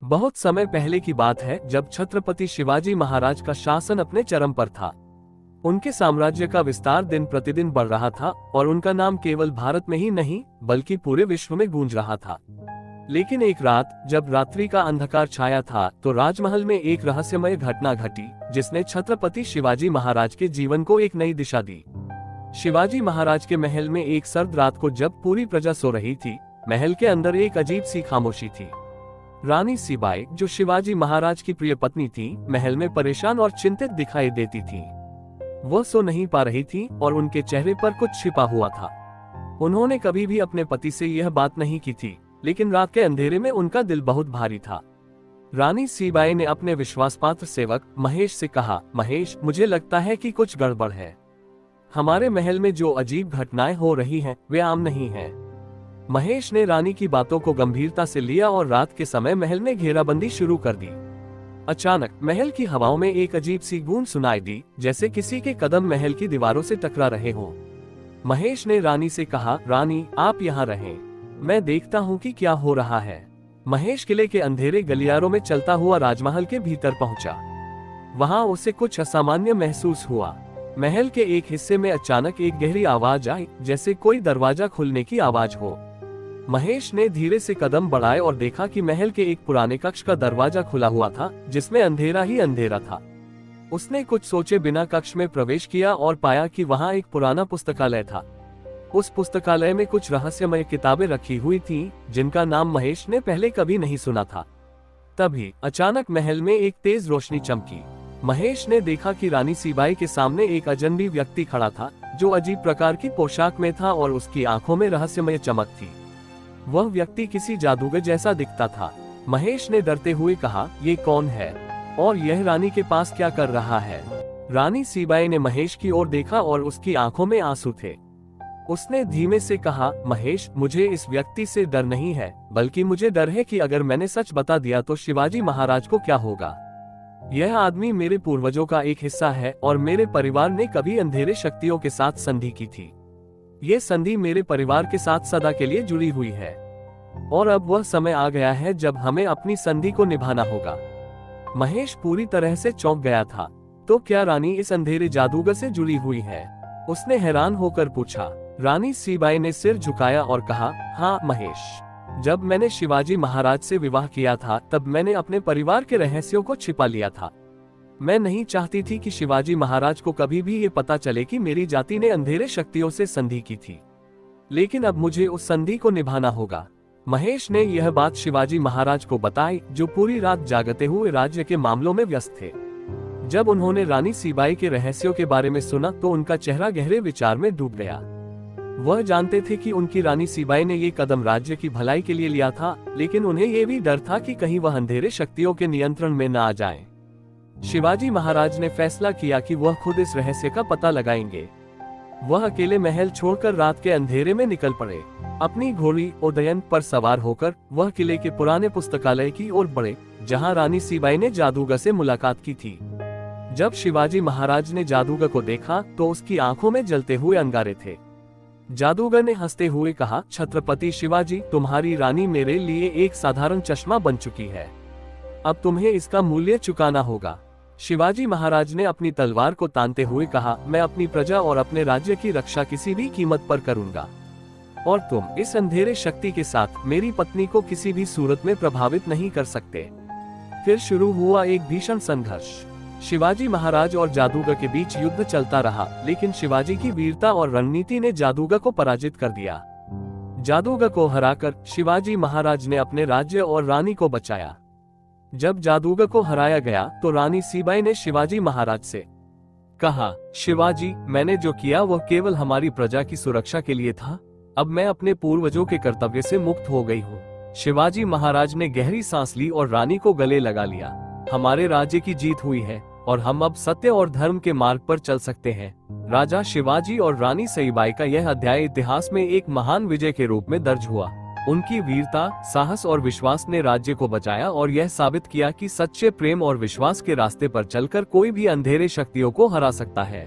बहुत समय पहले की बात है, जब छत्रपति शिवाजी महाराज का शासन अपने चरम पर था। उनके साम्राज्य का विस्तार दिन प्रतिदिन बढ़ रहा था और उनका नाम केवल भारत में ही नहीं बल्कि पूरे विश्व में गूंज रहा था। लेकिन एक रात जब रात्रि का अंधकार छाया था तो राजमहल में एक रहस्यमय घटना घटी जिसने छत्रपति शिवाजी महाराज के जीवन को एक नई दिशा दी। शिवाजी महाराज के महल में एक सर्द रात को जब पूरी प्रजा सो रही थी, महल के अंदर एक अजीब सी खामोशी थी। रानी सीबाई, जो शिवाजी महाराज की प्रिय पत्नी थी, महल में परेशान और चिंतित दिखाई देती थी। वह सो नहीं पा रही थी और उनके चेहरे पर कुछ छिपा हुआ था। उन्होंने कभी भी अपने पति से यह बात नहीं की थी, लेकिन रात के अंधेरे में उनका दिल बहुत भारी था। रानी सीबाई ने अपने विश्वासपात्र सेवक महेश से कहा, महेश, मुझे लगता है कि कुछ गड़बड़ है। हमारे महल में जो अजीब घटनाएं हो रही हैं, वे आम नहीं हैं। महेश ने रानी की बातों को गंभीरता से लिया और रात के समय महल में घेराबंदी शुरू कर दी। अचानक महल की हवाओं में एक अजीब सी गूंज सुनाई दी, जैसे किसी के कदम महल की दीवारों से टकरा रहे हों। महेश ने रानी से कहा, रानी, आप यहाँ रहें, मैं देखता हूँ कि क्या हो रहा है। महेश किले के अंधेरे गलियारों में चलता हुआ राजमहल के भीतर पहुंचा। वहां उसे कुछ असामान्य महसूस हुआ। महल के एक हिस्से में अचानक एक गहरी आवाज आई, जैसे कोई दरवाजा खुलने की आवाज हो। महेश ने धीरे से कदम बढ़ाए और देखा कि महल के एक पुराने कक्ष का दरवाजा खुला हुआ था, जिसमें अंधेरा ही अंधेरा था। उसने कुछ सोचे बिना कक्ष में प्रवेश किया और पाया कि वहां एक पुराना पुस्तकालय था। उस पुस्तकालय में कुछ रहस्यमय किताबें रखी हुई थीं, जिनका नाम महेश ने पहले कभी नहीं सुना था। तभी अचानक महल में एक तेज रोशनी चमकी। महेश ने देखा कि रानी सीबाई के सामने एक अजनबी व्यक्ति खड़ा था, जो अजीब प्रकार की पोशाक में था और उसकी आंखों में रहस्यमय चमक थी। वह व्यक्ति किसी जादूगर जैसा दिखता था। महेश ने डरते हुए कहा, ये कौन है और यह रानी के पास क्या कर रहा है? रानी सीबाई ने महेश की ओर देखा और उसकी आंखों में आंसू थे। उसने धीमे से कहा, महेश, मुझे इस व्यक्ति से डर नहीं है, बल्कि मुझे डर है कि अगर मैंने सच बता दिया तो शिवाजी महाराज को क्या होगा। यह आदमी मेरे पूर्वजों का एक हिस्सा है और मेरे परिवार ने कभी अंधेरे शक्तियों के साथ संधि की थी। ये संधि मेरे परिवार के साथ सदा के लिए जुड़ी हुई है और अब वह समय आ गया है जब हमें अपनी संधि को निभाना होगा। महेश पूरी तरह से चौंक गया था। तो क्या रानी इस अंधेरे जादूगर से जुड़ी हुई है? उसने हैरान होकर पूछा। रानी सीबाई ने सिर झुकाया और कहा, हाँ महेश, जब मैंने शिवाजी महाराज से विवाह किया था तब मैंने अपने परिवार के रहस्यों को छिपा लिया था। मैं नहीं चाहती थी कि शिवाजी महाराज को कभी भी ये पता चले कि मेरी जाति ने अंधेरे शक्तियों से संधि की थी, लेकिन अब मुझे उस संधि को निभाना होगा। महेश ने यह बात शिवाजी महाराज को बताई, जो पूरी रात जागते हुए राज्य के मामलों में व्यस्त थे। जब उन्होंने रानी सीबाई के रहस्यों के बारे में सुना तो उनका चेहरा गहरे विचार में डूब गया। वह जानते थे कि उनकी रानी सीबाई ने ये कदम राज्य की भलाई के लिए लिया था, लेकिन उन्हें ये भी डर था कि कहीं वह अंधेरे शक्तियों के नियंत्रण में न आ जाएं। शिवाजी महाराज ने फैसला किया कि वह खुद इस रहस्य का पता लगाएंगे। वह अकेले महल छोड़कर रात के अंधेरे में निकल पड़े। अपनी घोड़ी उदयन पर सवार होकर वह किले के पुराने पुस्तकालय की ओर बढ़े, जहां रानी सीबाई ने जादूगर से मुलाकात की थी। जब शिवाजी महाराज ने जादूगर को देखा तो उसकी आंखों में जलते हुए अंगारे थे। जादूगर ने हंसते हुए कहा, छत्रपति शिवाजी, तुम्हारी रानी मेरे लिए एक साधारण चश्मा बन चुकी है। अब तुम्हें इसका मूल्य चुकाना होगा। शिवाजी महाराज ने अपनी तलवार को तानते हुए कहा, मैं अपनी प्रजा और अपने राज्य की रक्षा किसी भी कीमत पर करूंगा और तुम इस अंधेरे शक्ति के साथ मेरी पत्नी को किसी भी सूरत में प्रभावित नहीं कर सकते। फिर शुरू हुआ एक भीषण संघर्ष। शिवाजी महाराज और जादूगर के बीच युद्ध चलता रहा, लेकिन शिवाजी की वीरता और रणनीति ने जादूगर को पराजित कर दिया। जादूगर को हराकर शिवाजी महाराज ने अपने राज्य और रानी को बचाया। जब जादूगर को हराया गया तो रानी सीबाई ने शिवाजी महाराज से कहा, शिवाजी, मैंने जो किया वह केवल हमारी प्रजा की सुरक्षा के लिए था। अब मैं अपने पूर्वजों के कर्तव्य से मुक्त हो गई हूँ। शिवाजी महाराज ने गहरी सांस ली और रानी को गले लगा लिया। हमारे राज्य की जीत हुई है और हम अब सत्य और धर्म के मार्ग पर चल सकते हैं। राजा शिवाजी और रानी सईबाई का यह अध्याय इतिहास में एक महान विजय के रूप में दर्ज हुआ। उनकी वीरता, साहस और विश्वास ने राज्य को बचाया और यह साबित किया कि सच्चे प्रेम और विश्वास के रास्ते पर चलकर कोई भी अंधेरे शक्तियों को हरा सकता है।